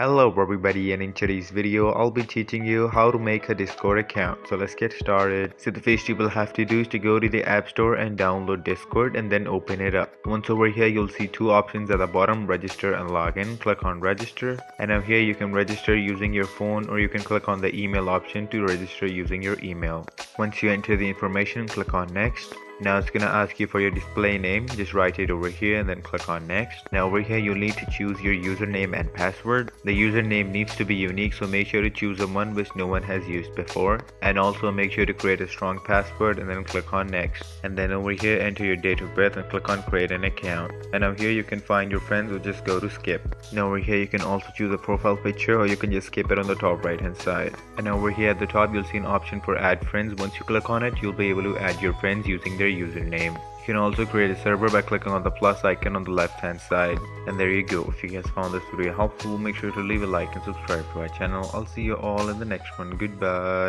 Hello everybody, and in today's video I'll be teaching you how to make a Discord account. So let's get started. So the first you will have to do is to go to the App Store and download Discord and then open it up. Once over here you'll see two options at the bottom, register and login. Click on register, and now here you can register using your phone, or you can click on the email option to register using your email. Once you enter the information, click on next. Now it's gonna ask you for your display name. Just write it over here and then click on next. Now over here you'll need to choose your username and password. The username needs to be unique, so make sure to choose the one which no one has used before, and also make sure to create a strong password and then click on next. And then over here enter your date of birth and click on create an account. And now here you can find your friends, or just go to skip. Now over here you can also choose a profile picture, or you can just skip it on the top right hand side. And over here at the top you'll see an option for add friends. Once you click on it, you'll be able to add your friends using their username. You can also create a server by clicking on the plus icon on the left hand side. And there you go. If you guys found this video helpful, make sure to leave a like and subscribe to our channel. I'll see you all in the next one. Goodbye.